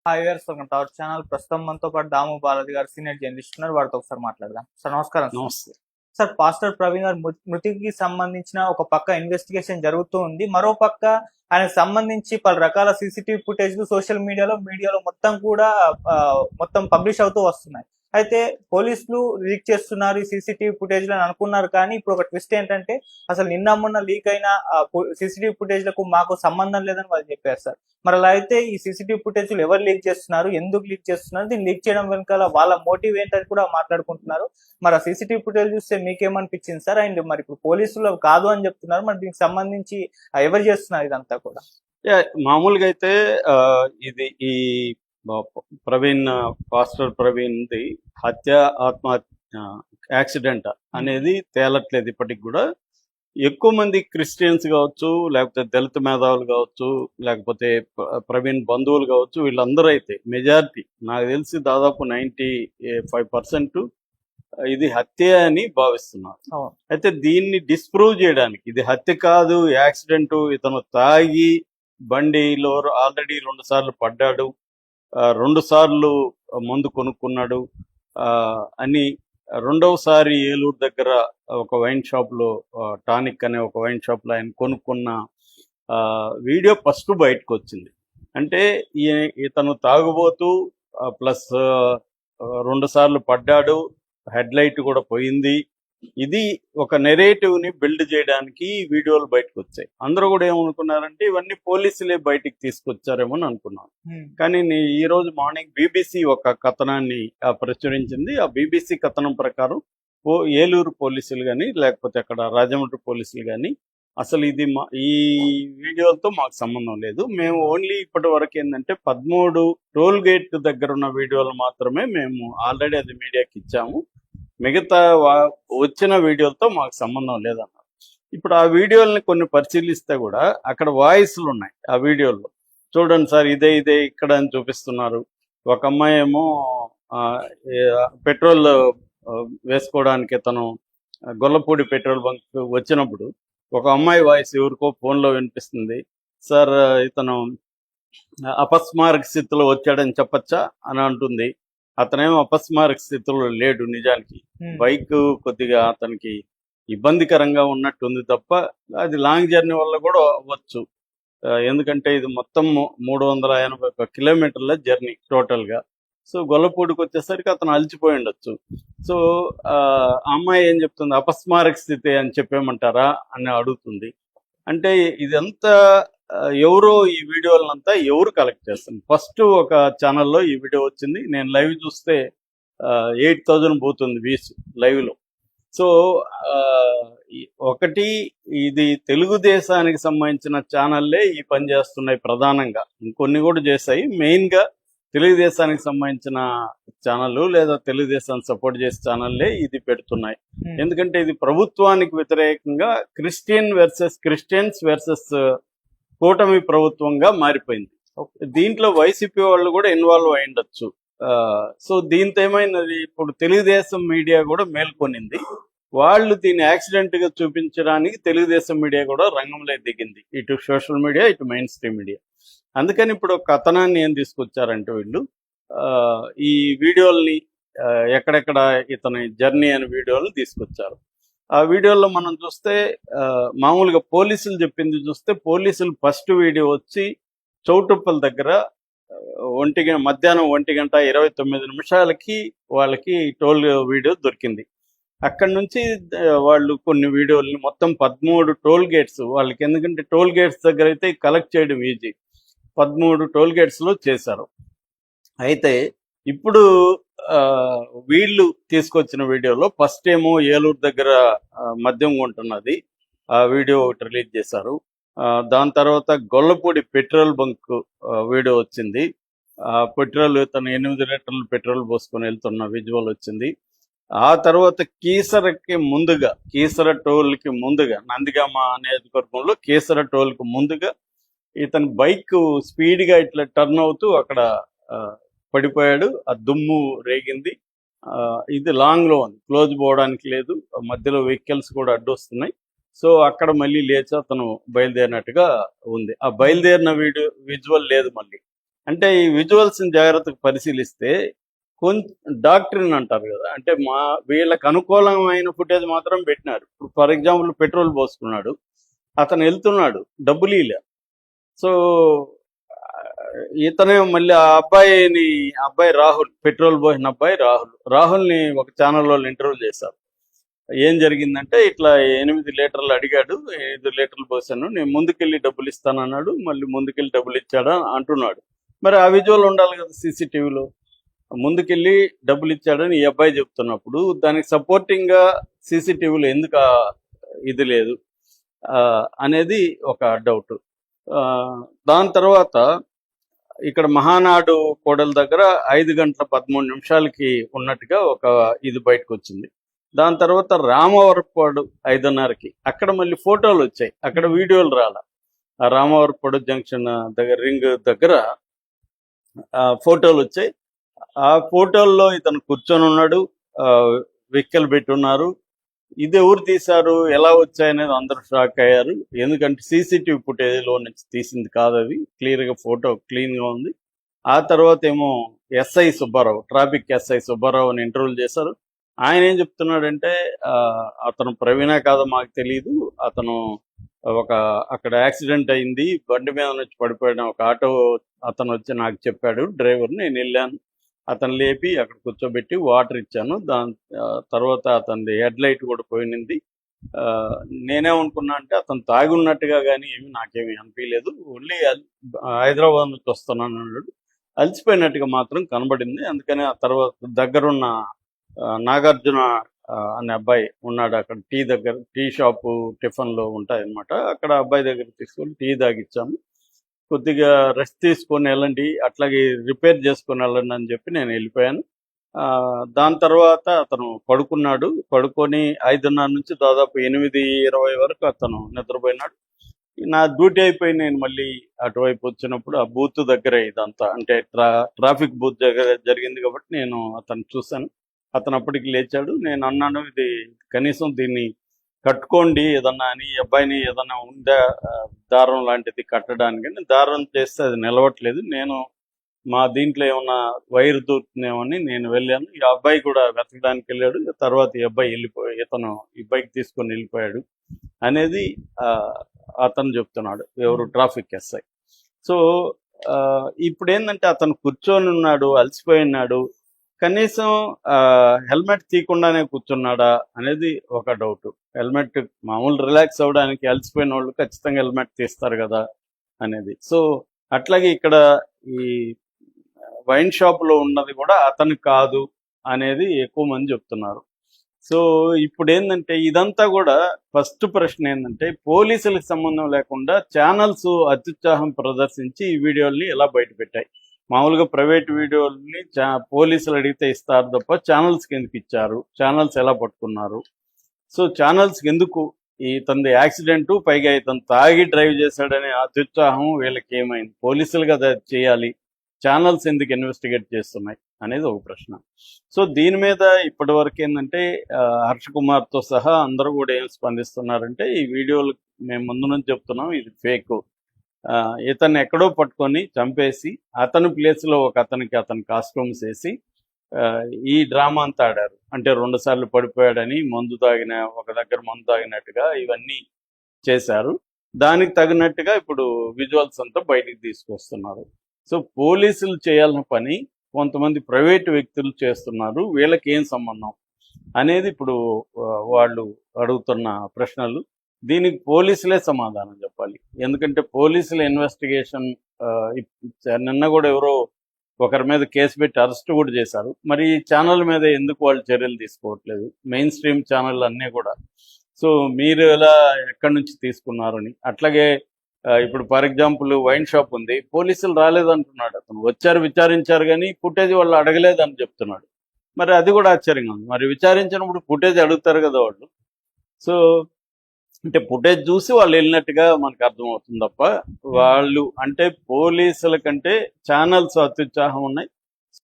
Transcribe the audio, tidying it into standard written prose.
Hi viewers, welcome to our channel. ప్రస్తుతం మనతో పాటు దాము బాలాజీ గారు సీనియర్ జర్నలిస్ట్ ఉన్నారు. వారితో ఒకసారి మాట్లాడదాం. సార్ నమస్కారం. నమస్తే. సార్, పాస్టర్ ప్రవీణ్ గారి మృతికి సంబంధించిన ఒక పక్క ఇన్వెస్టిగేషన్ జరుగుతూ ఉంది, మరో పక్క ఆయనకు సంబంధించి పలు రకాల సీసీటీవీ ఫుటేజ్లు సోషల్ మీడియాలో మొత్తం కూడా మొత్తం పబ్లిష్ అవుతూ వస్తున్నాయి. అయితే పోలీసులు లీక్ చేస్తున్నారు ఈ సీసీటీవీ ఫుటేజ్లు అని అనుకున్నారు. కానీ ఇప్పుడు ఒక ట్విస్ట్ ఏంటంటే, అసలు నిన్న మొన్న లీక్ అయిన సీసీటీవీ ఫుటేజ్లకు మాకు సంబంధం లేదని వాళ్ళు చెప్పారు సార్. మరి అలా అయితే ఈ సీసీటీవీ ఫుటేజ్లు ఎవరు లీక్ చేస్తున్నారు, ఎందుకు లీక్ చేస్తున్నారు, దీన్ని లీక్ చేయడం వెనకాల వాళ్ళ మోటివ్ ఏంటని కూడా మాట్లాడుకుంటున్నారు. మరి ఆ సీసీటీవీ ఫుటేజ్ చూస్తే మీకేమనిపించింది సార్? అండ్ మరి ఇప్పుడు పోలీసులు కాదు అని చెప్తున్నారు, మరి దీనికి సంబంధించి ఎవరు చేస్తున్నారు ఇదంతా కూడా? మామూలుగా అయితే ఇది ఈ ప్రవీణ్ పాస్టర్ ప్రవీణ్ది హత్య ఆత్మహత్య యాక్సిడెంట్ అనేది తేలట్లేదు ఇప్పటికి కూడా. ఎక్కువ మంది క్రిస్టియన్స్ కావచ్చు, లేకపోతే దళిత మేధావులు కావచ్చు, లేకపోతే ప్రవీణ్ బంధువులు కావచ్చు, వీళ్ళందరూ అయితే మెజారిటీ నాకు తెలిసి దాదాపు 95% ఇది హత్య అని భావిస్తున్నారు. అయితే దీన్ని డిస్ప్రూవ్ చేయడానికి ఇది హత్య కాదు, యాక్సిడెంట్, ఇతను తాగి బండిలో ఆల్రెడీ 2 సార్లు పడ్డాడు, 2 సార్లు మందు కొనుక్కున్నాడు అని రెండవసారి ఏలూరు దగ్గర ఒక వైన్ షాప్లో టానిక్ అనే ఒక వైన్ షాప్లో ఆయన కొనుక్కున్న వీడియో ఫస్ట్ బయటకు వచ్చింది. అంటే ఇతను తాగుబోతూ ప్లస్ 2 సార్లు పడ్డాడు, హెడ్ లైట్ కూడా పోయింది. ఇది ఒక నెరేటివ్ని బిల్డ్ చేయడానికి వీడియోలు బయటకు వచ్చాయి. అందరూ కూడా ఏమనుకున్నారంటే ఇవన్నీ పోలీసులే బయటికి తీసుకొచ్చారేమో అని అనుకున్నాను. కానీ ఈ రోజు మార్నింగ్ బీబీసీ ఒక కథనాన్ని ప్రచురించింది. ఆ బీబీసీ కథనం ప్రకారం ఏలూరు పోలీసులు కానీ లేకపోతే అక్కడ రాజమండ్రి పోలీసులు కానీ అసలు ఇది ఈ వీడియోలతో మాకు సంబంధం లేదు, మేము ఓన్లీ ఇప్పటి వరకు ఏంటంటే 13 టోల్ గేట్ దగ్గర ఉన్న వీడియోలు మాత్రమే మేము ఆల్రెడీ అది మీడియాకి ఇచ్చాము, మిగతా వచ్చిన వీడియోలతో మాకు సంబంధం లేదన్నారు. ఇప్పుడు ఆ వీడియోలని కొన్ని పరిశీలిస్తే కూడా అక్కడ వాయిస్లు ఉన్నాయి ఆ వీడియోలో. చూడండి సార్, ఇదే ఇక్కడ అని చూపిస్తున్నారు. ఒక అమ్మాయి ఏమో పెట్రోల్ వేసుకోవడానికి తను గొల్లపూడి పెట్రోల్ బంక్ వచ్చినప్పుడు ఒక అమ్మాయి వాయిస్ ఎవరికో ఫోన్లో వినిపిస్తుంది. సార్, ఇతను అపస్మారక స్థితిలో వచ్చాడని చెప్పచ్చా అని అంటుంది. అతనేమో అపస్మారక స్థితిలో లేడు, నిజానికి బైక్ కొద్దిగా అతనికి ఇబ్బందికరంగా ఉన్నట్టుంది తప్ప అది లాంగ్ జర్నీ వల్ల కూడా అవ్వచ్చు. ఎందుకంటే ఇది మొత్తం 381 కిలోమీటర్ల జర్నీ టోటల్గా. సో గొల్లపూడికి వచ్చేసరికి అతను అలసిపోయి ఉండొచ్చు. సో అమ్మాయి ఏం చెప్తుంది, అపస్మారక స్థితి అని చెప్పేమంటారా అని అడుగుతుంది. అంటే ఇదంతా ఎవరో ఈ వీడియోలంతా ఎవరు కలెక్ట్ చేస్తుంది. ఫస్ట్ ఒక ఛానల్లో ఈ వీడియో వచ్చింది, నేను లైవ్ చూస్తే 8,000 పోతుంది వ్యూస్ లైవ్లో. సో ఒకటి ఇది తెలుగుదేశానికి సంబంధించిన ఛానల్లే ఈ పని చేస్తున్నాయి ప్రధానంగా, ఇంకొన్ని కూడా చేశాయి. మెయిన్గా తెలుగుదేశానికి సంబంధించిన ఛానల్ లేదా తెలుగుదేశాన్ని సపోర్ట్ చేసే ఛానల్లే ఇది పెడుతున్నాయి. ఎందుకంటే ఇది ప్రభుత్వానికి వ్యతిరేకంగా క్రిస్టియన్స్ వర్సెస్ కూటమి ప్రభుత్వంగా మారిపోయింది. దీంట్లో వైసీపీ వాళ్ళు కూడా ఇన్వాల్వ్ అయి ఉండొచ్చు. సో దీంతో ఏమైనది, ఇప్పుడు తెలుగుదేశం మీడియా కూడా మేల్కొనింది. వాళ్ళు దీన్ని యాక్సిడెంట్ గా చూపించడానికి తెలుగుదేశం మీడియా కూడా రంగంలో దిగింది, ఇటు సోషల్ మీడియా ఇటు మెయిన్ స్ట్రీమ్ మీడియా. అందుకని ఇప్పుడు ఒక కథనాన్ని ఏం తీసుకొచ్చారంటే వీళ్ళు ఈ వీడియోల్ని ఎక్కడెక్కడ ఇతని జర్నీ అనే వీడియోలు తీసుకొచ్చారు. ఆ వీడియోలో మనం చూస్తే మామూలుగా పోలీసులు చెప్పింది చూస్తే, పోలీసులు ఫస్ట్ వీడియో వచ్చి చౌటుప్పల దగ్గర మధ్యాహ్నం 1:29 వాళ్ళకి టోల్ వీడియో దొరికింది. అక్కడి నుంచి వాళ్ళు కొన్ని వీడియోల్ని మొత్తం 13 టోల్ గేట్స్ వాళ్ళకి, ఎందుకంటే టోల్ గేట్స్ దగ్గర అయితే కలెక్ట్ చేయడం ఈజీ, 13 టోల్ గేట్స్లో చేశారు. అయితే ఇప్పుడు వీళ్ళు తీసుకొచ్చిన వీడియోలో ఫస్ట్ ఏమో ఏలూరు దగ్గర మద్యం కొంటున్నది ఆ వీడియో ఒకటి రిలీజ్ చేశారు. దాని తర్వాత గొల్లపూడి పెట్రోల్ బంక్ వీడియో వచ్చింది. పెట్రోల్ తను 8 లీటర్లు పెట్రోల్ పోసుకొని వెళ్తున్న విజువల్ వచ్చింది. ఆ తర్వాత కీసర టోల్కి ముందుగా నందిగామ నియోజకవర్గంలో కీసర టోల్కి ముందుగా ఇతని బైక్ స్పీడ్గా ఇట్లా టర్న్ అవుతూ అక్కడ పడిపోయాడు, ఆ దుమ్ము రేగింది. ఇది లాంగ్లో ఉంది, క్లోజ్ పోవడానికి లేదు, మధ్యలో వెహికల్స్ కూడా అడ్డు వస్తున్నాయి. సో అక్కడ మళ్ళీ లేచి అతను బయలుదేరినట్టుగా ఉంది. ఆ బయలుదేరిన విజువల్ లేదు మళ్ళీ. అంటే ఈ విజువల్స్ జాగ్రత్తగా పరిశీలిస్తే కొంచెం డాక్టరీన్ అంటారు కదా, అంటే వీళ్ళకి అనుకూలమైన ఫుటేజ్ మాత్రం పెట్టినారు. ఇప్పుడు ఫర్ ఎగ్జాంపుల్ పెట్రోల్ పోసుకున్నాడు, అతను వెళ్తున్నాడు, డబ్బులు ఇలా. సో ఇతనే మళ్ళీ ఆ అబ్బాయి రాహుల్, పెట్రోల్ పోసిన అబ్బాయి రాహుల్ని ఒక ఛానల్ వాళ్ళు ఇంటర్వ్యూ చేశారు. ఏం జరిగిందంటే ఇట్లా 8 లీటర్లు అడిగాడు, 5 లీటర్లు పోసాను, నేను ముందుకెళ్ళి డబ్బులు ఇస్తానన్నాడు, మళ్ళీ ముందుకెళ్ళి డబ్బులు ఇచ్చాడా అంటున్నాడు. మరి ఆ విజువల్ ఉండాలి కదా సీసీటీవీలో. ముందుకెళ్ళి డబ్బులు ఇచ్చాడని ఈ అబ్బాయి చెప్తున్నప్పుడు దానికి సపోర్టింగ్ గా సీసీటీవీలో ఎందుకు ఇది లేదు అనేది ఒక డౌట్. దాని తర్వాత ఇక్కడ మహానాడు కోడల దగ్గర 5:13 ఉన్నట్టుగా ఒక ఇది బయటకు వచ్చింది. దాని తర్వాత రామవరపాడు 5:30 అక్కడ మళ్ళీ ఫోటోలు వచ్చాయి, అక్కడ వీడియోలు రాల. ఆ రామవరపాడు జంక్షన్ దగ్గర రింగ్ దగ్గర ఫోటోలు వచ్చాయి. ఆ ఫోటోల్లో ఇతను కూర్చొని ఉన్నాడు, వెహికల్ పెట్టున్నారు. ఇది ఎవరు తీశారు, ఎలా వచ్చాయనేది అందరూ షాక్ అయ్యారు. ఎందుకంటే సీసీటీవీ ఫుటేజ్లో నుంచి తీసింది కాదు, అవి క్లియర్గా ఫోటో క్లీన్గా ఉంది. ఆ తర్వాత ఏమో SI Subbarao, traffic SI Subbarao అని ఇంటర్వ్యూ చేశారు. ఆయన ఏం చెప్తున్నాడంటే అతను ప్రవీణ కాదో మాకు తెలియదు, అతను అక్కడ యాక్సిడెంట్ అయింది, బండి మీద నుంచి పడిపోయిన ఒక ఆటో అతను వచ్చి నాకు చెప్పాడు డ్రైవర్, నేను వెళ్ళాను, అతను లేపి అక్కడ కూర్చోబెట్టి వాటర్ ఇచ్చాను. దాని తర్వాత అతని హెడ్ లైట్ కూడా పోయినింది. నేనేమనుకున్నా అంటే అతను తాగి ఉన్నట్టుగా కానీ నాకేమీ అనిపించలేదు, ఓన్లీ హైదరాబాద్ నుంచి వస్తున్నాను అన్నాడు. అలసిపోయినట్టుగా మాత్రం కనబడింది. అందుకని ఆ తర్వాత దగ్గరున్న నాగార్జున అనే అబ్బాయి ఉన్నాడు, అక్కడ టీ షాపు టిఫిన్లో ఉంటాయి అనమాట, అక్కడ అబ్బాయి దగ్గర తీసుకొని టీ తాగిచ్చాము. కొద్దిగా రెస్ట్ తీసుకొని వెళ్ళండి, అట్లాగే రిపేర్ చేసుకొని వెళ్ళండి అని చెప్పి నేను వెళ్ళిపోయాను. దాని తర్వాత అతను పడుకొని 5:30 నుంచి దాదాపు 8:20 వరకు అతను నిద్రపోయినాడు. నా డ్యూటీ అయిపోయి నేను మళ్ళీ అటువైపు వచ్చినప్పుడు ఆ బూత్ దగ్గర ఇదంతా అంటే ట్రాఫిక్ బూత్ దగ్గర జరిగింది కాబట్టి నేను అతను చూశాను. అతను అప్పటికి లేచాడు. నేను అన్నాను, ఇది కనీసం దీన్ని కట్టుకోండి ఏదన్నా అని, అబ్బాయిని ఏదన్నా ఉందా దారం లాంటిది కట్టడానికి. దారం చేస్తే అది నిలవట్లేదు, నేను మా దీంట్లో ఏమన్నా వైర్ దూరుతుందేమని నేను వెళ్ళాను. ఈ అబ్బాయి కూడా వెతకడానికి వెళ్ళాడు. తర్వాత ఈ అబ్బాయి ఇతను ఈ బైక్ తీసుకొని వెళ్ళిపోయాడు అనేది అతను చెప్తున్నాడు, ఎవరు ట్రాఫిక్ ఎస్ఐ. సో ఇప్పుడు ఏంటంటే అతను కూర్చొని ఉన్నాడు, అలసిపోయి ఉన్నాడు, కనీసం హెల్మెట్ తీయకుండానే కూర్చున్నాడా అనేది ఒక డౌట్. హెల్మెట్ మామూలు రిలాక్స్ అవ్వడానికి అలసిపోయిన వాళ్ళు ఖచ్చితంగా హెల్మెట్ తీస్తారు కదా అనేది. సో అట్లాగే ఇక్కడ ఈ వైన్ షాప్లో ఉన్నది కూడా అతను కాదు అనేది ఎక్కువ మంది చెప్తున్నారు. సో ఇప్పుడు ఏంటంటే ఇదంతా కూడా ఫస్ట్ ప్రశ్న ఏంటంటే పోలీసులకు సంబంధం లేకుండా ఛానల్స్ అత్యుత్సాహం ప్రదర్శించి ఈ వీడియోల్ని ఎలా బయటపెట్టాయి. మామూలుగా ప్రైవేట్ వీడియోల్ని పోలీసులు అడిగితే ఇస్తారు తప్ప ఛానల్స్కి ఎందుకు ఇచ్చారు, ఛానల్స్ ఎలా పట్టుకున్నారు, సో ఛానల్స్కి ఎందుకు ఇతని యాక్సిడెంట్, పైగా ఇతను తాగి డ్రైవ్ చేశాడనే అత్యుత్సాహం వీళ్ళకి ఏమైంది, పోలీసులుగా చేయాలి, ఛానల్స్ ఎందుకు ఇన్వెస్టిగేట్ చేస్తున్నాయి అనేది ఒక ప్రశ్న. సో దీని మీద ఇప్పటి వరకు ఏంటంటే హర్ష కుమార్తో సహా అందరూ కూడా ఏం స్పందిస్తున్నారంటే, ఈ వీడియోలు మేము ముందు నుంచి చెప్తున్నాం ఇది ఫేక్, ఇతన్ని ఎక్కడో పట్టుకొని చంపేసి అతని ప్లేస్లో అతని కాస్ట్యూమ్స్ వేసి ఈ డ్రామా అంతా ఆడారు. అంటే 2 సార్లు పడిపోయాడని, ఒక దగ్గర మందు తాగినట్టుగా ఇవన్నీ చేశారు. దానికి తగినట్టుగా ఇప్పుడు విజువల్స్ అంతా బయటికి తీసుకొస్తున్నారు. సో పోలీసులు చేయాల్సిన పని కొంతమంది ప్రైవేటు వ్యక్తులు చేస్తున్నారు, వీళ్ళకి ఏం సంబంధం అనేది ఇప్పుడు వాళ్ళు అడుగుతున్న ప్రశ్నలు. దీనికి పోలీసులే సమాధానం చెప్పాలి. ఎందుకంటే పోలీసుల ఇన్వెస్టిగేషన్ నిన్న కూడా ఎవరో ఒకరి మీద కేసు పెట్టి అరెస్ట్ కూడా చేశారు. మరి ఈ ఛానల్ మీద ఎందుకు వాళ్ళు చర్యలు తీసుకోవట్లేదు, మెయిన్ స్ట్రీమ్ ఛానల్ అన్నీ కూడా. సో మీరు ఎలా ఎక్కడి నుంచి తీసుకున్నారని. అట్లాగే ఇప్పుడు ఫర్ ఎగ్జాంపుల్ వైన్ షాప్ ఉంది, పోలీసులు రాలేదంటున్నాడు, అతను వచ్చారు విచారించారు కానీ ఫుటేజ్ వాళ్ళు అడగలేదని చెప్తున్నాడు. మరి అది కూడా ఆశ్చర్యంగా ఉంది. మరి విచారించినప్పుడు ఫుటేజ్ అడుగుతారు కదా వాళ్ళు. సో అంటే ఫుటేజ్ చూసి వాళ్ళు వెళ్ళినట్టుగా మనకు అర్థమవుతుంది తప్ప వాళ్ళు అంటే పోలీసుల కంటే ఛానల్స్ అత్యుత్సాహం ఉన్నాయి.